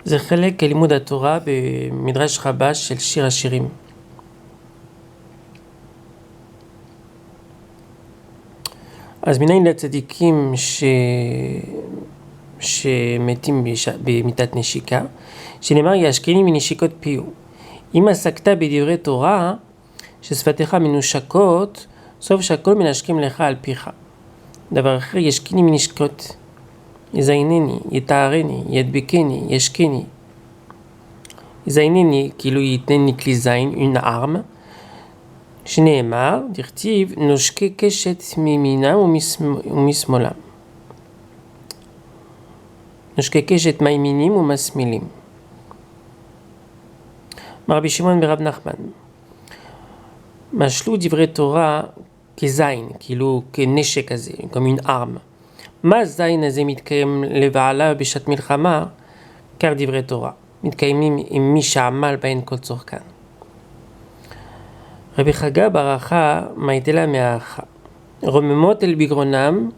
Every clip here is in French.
זה חלק לימוד התורה במדרש רבה של שיר השירים. אז מניין לצדיקים שמתים במיתת נשיקה, שנאמר ישכני מנשיקות פיהו. אם עסקת בדברי תורה, ששפתיך מנושקות, סוף שהכל מנשקים לך על פיך. דבר אחר, ישכני מנשקות, יזיינני, יתארני, ידבקני, ישכני. יזיינני, כאילו ייתן כלי זין, une arme, שנאמר, דכתיב, נושקי קשת מימינם ומשמאלם. נושקי קשת מימינים ומשמאלים. רבי שמעון ורב נחמן, משלו דברי תורה כזין, כאילו כנשק הזה, כמו une arme. מה הזין הזה מתקיים לבעלה בשעת מלחמה? כך דברי תורה. מתקיימים עם מי שעמל בהן כל צורכן. רבי חגה ברכה מייתלה מהאחה. רוממות אל בגרונם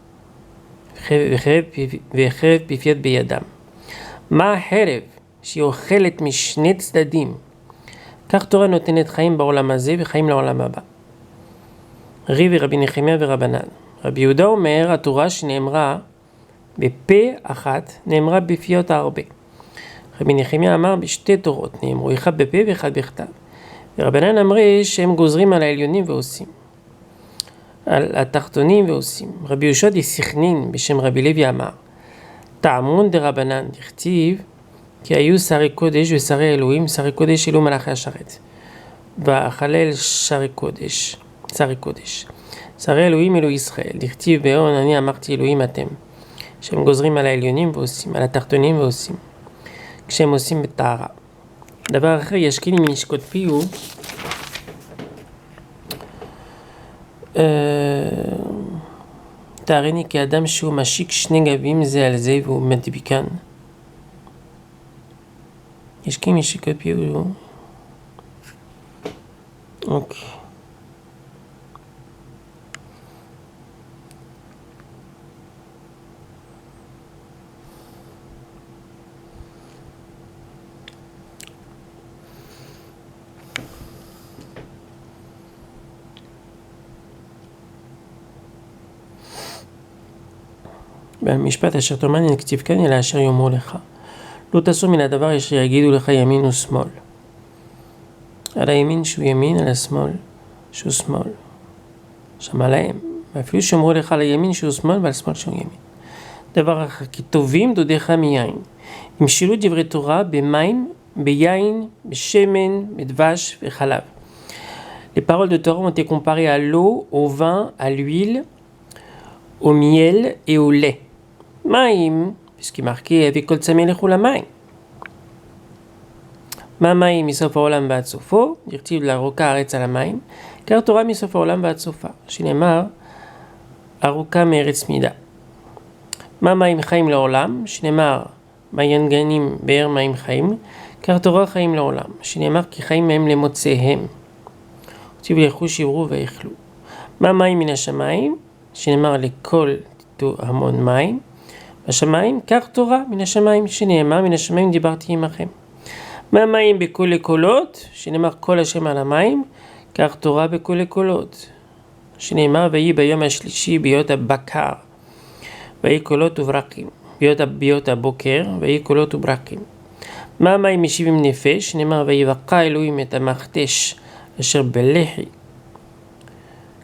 וחרב פיפיות בידם. מה החרב שהיא אוכלת משני צדדים? כך תורה נותנת חיים בעולם הזה וחיים לעולם הבא. רבי נחמיה ורבנן. רבי יהודה אומר, התורה שנאמרה בפה אחת, נאמרה בפיות הרבה. רבי נחמיה אמר, בשתי תורות נאמרו, אחד בפה ואחד בכתב. ורבנן אמרי שהם גוזרים על העליונים ועושים. על התחתונים ועושים. רבי יהושע דסכנין בשם רבי לוי אמר, טעמון דרבנן דכתיב, כי היו שרי קודש ושרי אלוהים, שרי קודש אלו מלאכי השרת. והחלל שרי קודש, שרי קודש. שרי אלוהים אלוהי ישראל, דכתיב בהון, אני אמרתי אלוהים אתם. שהם גוזרים על העליונים ועושים, על התחתונים ועושים. כשהם עושים בטהרה. דבר אחר, ישכני מנשקות פיהו, תארני כאדם שהוא משיק שני גבים זה על זה והוא מדביקן. ישכני מנשקות פיהו. אוקיי. במשפט אשר תאמר אין כתיב כאן אלא אשר יאמרו לך. לא תעשו מן הדבר אשר יגידו לך ימין ושמאל. על הימין שהוא ימין, על השמאל שהוא שמאל. שמע להם. ואפילו שאומרו לך על הימין שהוא שמאל ועל השמאל שהוא ימין. דבר אחר, כי טובים דודיך מיין. ימשלו דברי תורה במים, ביין, בשמן, בדבש וחלב. Les paroles de Torah ont été comparées à l'eau, au vin, à l'huile, au miel et au lait. מים, puisqu'il est marqué avec כל צמא לכו למים. מה מים מסוף העולם ועד סופו? דכתיב לארוכה הארץ על המים. כך תורה מסוף העולם ועד סופה, שנאמר ארוכה מארץ מידה. מה מים חיים לעולם? שנאמר מעיין גנים באר מים חיים. כך תורה חיים לעולם, שנאמר כי חיים מהם למוצאיהם. דכתיב לכו שברו ויאכלו. מה מים מן השמיים? שנאמר לכל תיתו המון מים. בשמיים, כך תורה מן השמיים, שנאמר מן השמיים דיברתי עמכם. מה מים בכל הקולות? שנאמר כל השם על המים, כך תורה בכל הקולות. שנאמר ויהי ביום השלישי ביות הבקר, ויהי קולות וברקים. ביות הבוקר, ויהי קולות וברקים. מה מים משיבים נפש? שנאמר ויבקע אלוהים את המכתש אשר בלחי.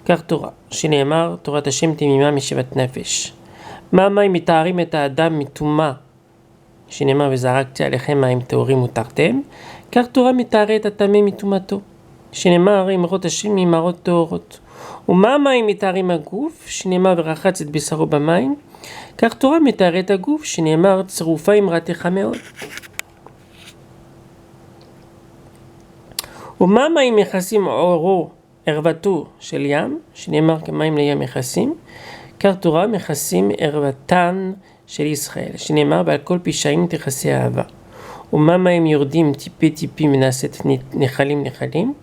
כך תורה, שנאמר תורת השם תמימה משיבת נפש. מה מים מתארים את האדם מטומאה? שנאמר וזרקתי עליכם מים טהורים ותרתם. כך תורה מתארה את הטמא מטומאתו. שנאמר אמרות השם ממרות טהורות. ומה מים מתארים הגוף? שנאמר ורחץ את בשרו במים. כך תורה מתארה את הגוף. שנאמר צרופה אמרתך מאוד. ומה מים מכסים עורו ערוותו של ים? שנאמר כמים לים מכסים. כך תורה מכסים ערוותן של ישראל, שנאמר ועל כל פשעים תכסה אהבה. ומה מים יורדים טיפי טיפי מנעשת נחלים נחלים?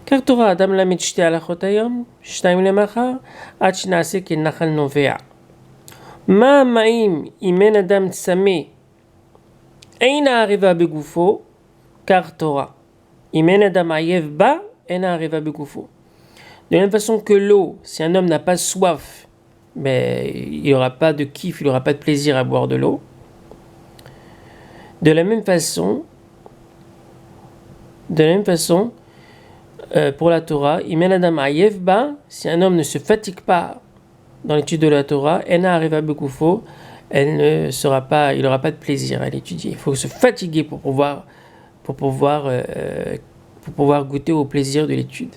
כך תורה אדם למד שתי הלכות היום, 2 למחר, עד שנעשה כנחל נובע. מה המים אם אין אדם צמא Eina arriva begufo, car Torah. Imen adam ayev ba, eina arriva begufo. De la même façon que l'eau, si un homme n'a pas soif, il n'y aura pas de kiff, il n'aura pas de plaisir à boire de l'eau. De la même façon, pour la Torah, Imen Adam Ayev Ba, si un homme ne se fatigue pas dans l'étude de la Torah, Ena Arriva Bekufo, il n'aura pas de plaisir à l'étudier. Il faut se fatiguer pour pouvoir goûter au plaisir de l'étude.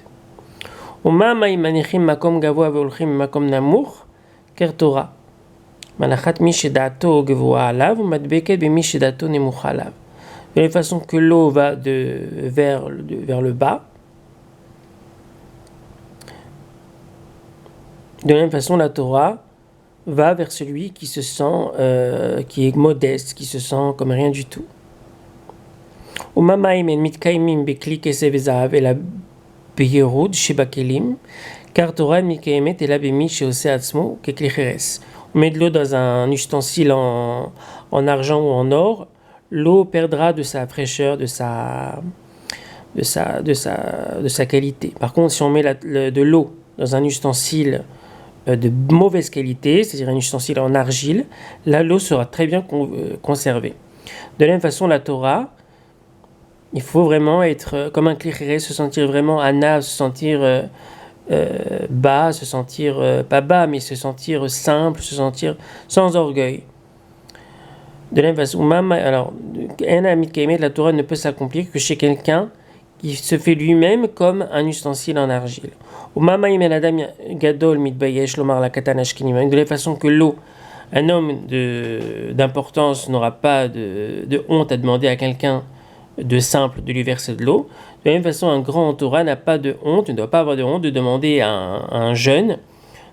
Uma Maimanichim Makom Gavoa Veolchim Makom Namur, Ker Torah. Manachat Mishedato Gavoa Alav, Madbeket Mishedato Nemucha Alav. De la façon que l'eau va vers le bas, de la même façon la Torah va vers celui qui se sent, qui est modeste, qui se sent comme rien du tout. Umamaim en mitkaimim bekli kesev ezahav ela beyerud shebakelim, car Torah mikaemet ela bemi sheose atzmo kekli cheres. On met de l'eau dans un ustensile en argent ou en or, l'eau perdra de sa fraîcheur, de sa qualité. Par contre, si on met de l'eau dans un ustensile de mauvaise qualité, c'est-à-dire un ustensile en argile, là l'eau sera très bien conservée. De la même façon, la Torah, il faut vraiment être comme un clichéré, se sentir vraiment anav, se sentir bas, se sentir pas bas, mais se sentir simple, se sentir sans orgueil. De la même façon, alors, la Torah ne peut s'accomplir que chez quelqu'un qui se fait lui-même comme un ustensile en argile. De la façon que l'eau, un homme d'importance n'aura pas de honte à demander à quelqu'un de simple de lui verser de l'eau. De la même façon, un grand en Torah n'a pas de honte, ne doit pas avoir de honte de demander à un jeune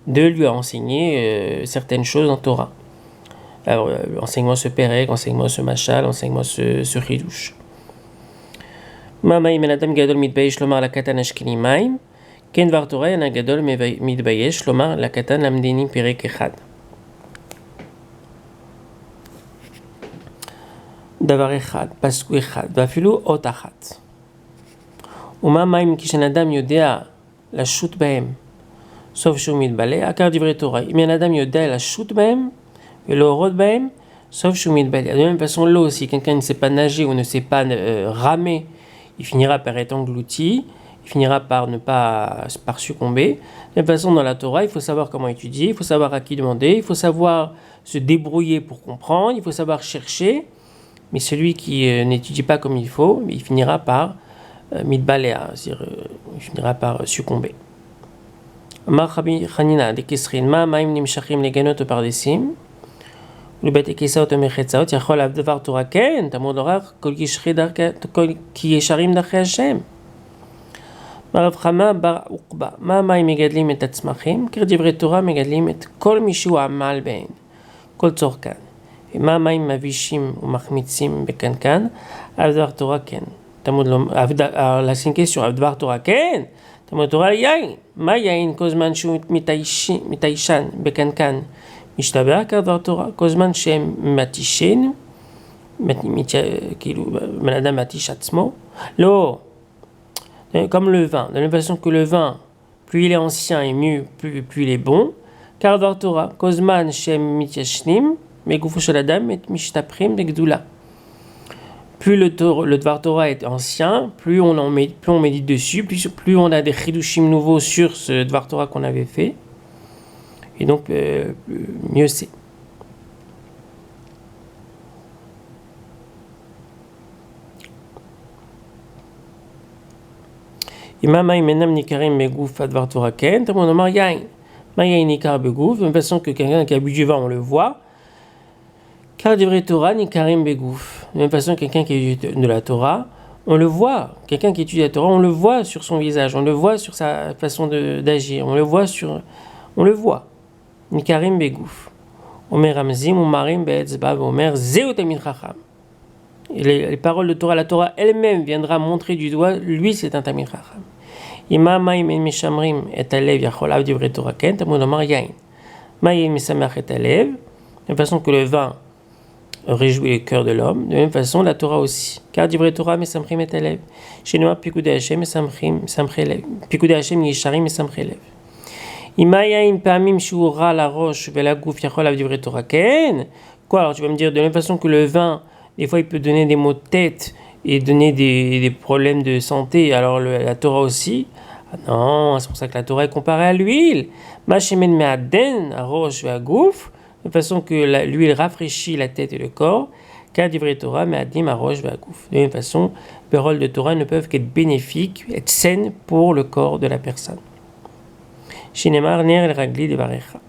de lui enseigner certaines choses en Torah. Alors, enseigne-moi ce Pérec, enseigne-moi ce Machal, enseigne-moi ce Chidouche. Mamaï menadam gadol mitbayesh lomar la katan ashkini maim, ken var Torah yana gadol mitbayesh lomar la katan lamdeni Perek echad. Davar echad, pasku echad, vafilu ot achat. Umamaim kishen adam yodea la shut bahem, sauf shu mitbale, akar divrei Torah. Im adam yodea la shut bahem, et l'eau bahem, sauf shumid bali. De la même façon, l'eau, si quelqu'un ne sait pas nager ou ne sait pas ramer, il finira par être englouti, il finira par succomber. De la même façon, dans la Torah, il faut savoir comment étudier, il faut savoir à qui demander, il faut savoir se débrouiller pour comprendre, il faut savoir chercher. Mais celui qui n'étudie pas comme il faut, il finira par midbalea, c'est-à-dire il finira par succomber. Amar Rabbi Chanina de Kesrin, ma maim nimshachim leganot pardesim. ולבית הכיסאות ומחצאות יכול עבד דבר תורה כן, תמוד לורח כי ישרים דרכי השם. רב חמה בר עוקבא, מה המים מגדלים את הצמחים? כדברי תורה מגדלים את כל מי שהוא עמל בהן, כל צורכן. ומה המים מבישים ומחמיצים בקנקן? עבד דבר תורה כן. La question, עבד דבר תורה כן, תמוד תורה יין. מה יין כל זמן שהוא מתיישן בקנקן? משתבח כדבר תורה, כל זמן שהם מתישן, כאילו, בן אדם מתיש עצמו, לא, comme le vin, de la même façon que le vin, plus il est ancien et mieux, plus il est bon, car דבר תורה, כל זמן שהם מתיישנים, מגופו של אדם משתפכים בגדולה. Plus le דבר Torah est ancien, plus on médite dessus, plus on a des chidushim nouveaux sur ce דבר Torah qu'on avait fait. Et donc, mieux c'est. Imam Menam Nikarim Begouf Advar Torah Ken, Tamon Omar Yain. Mayain Nikar Begouf, de même façon que quelqu'un qui a bu du vin, on le voit. Car Divrei Torah Nikarim Begouf. De même façon que quelqu'un qui étudie de la Torah, on le voit. Quelqu'un qui étudie la Torah, on le voit sur son visage, on le voit sur sa façon d'agir, on le voit. Nikarim begouf. Omer Ramzim ou Marim be'etzba Omer Zeu Tamid Chacham. Les paroles de Torah, la Torah elle-même viendra montrer du doigt, lui c'est un Tamid Chacham. Ima Maim en Mishamrim et Alev Yachol Av Divrei Torah Ken, Tamud Omar Yain. Maim Misamach et Alev, de façon que le vin réjouit le cœur de l'homme. De la même façon, la Torah aussi. Car divrei Torah mesamchim et elev. Chez nous, pikudei Hashem mesamchim elev. Pikudei Hashem yisharim mesamchim elev. Imayain pamim shura la roche vela gouf yachol av divrei Torah ken. Quoi, alors tu vas me dire, de la même façon que le vin, des fois il peut donner des maux de tête et donner des problèmes de santé, alors la Torah aussi. Ah non, c'est pour ça que la Torah est comparée à l'huile. Machemen me'aden arosh ve'agouf, de façon que l'huile rafraîchit la tête et le corps. Car divrei Torah me'adim arosh ve'agouf. De la même façon, les paroles de Torah ne peuvent qu'être bénéfiques, être saines pour le corps de la personne. Shinemar ner el ragli devarecha.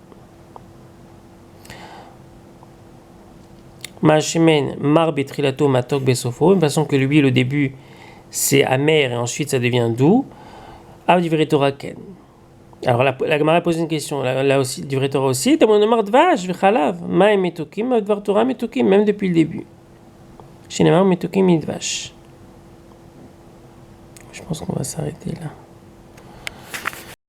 Machemen mar betrilato matok besofo, de façon que l'huile au début c'est amer et ensuite ça devient doux. Av divrei Torah ken. Alors la Gemara pose une question, là aussi, divrei Torah aussi. Tamon omar dvash v'chalav, ma'em metukim, dvar Torah metukim, même depuis le début. Shinemar metukim midvash. Je pense qu'on va s'arrêter là.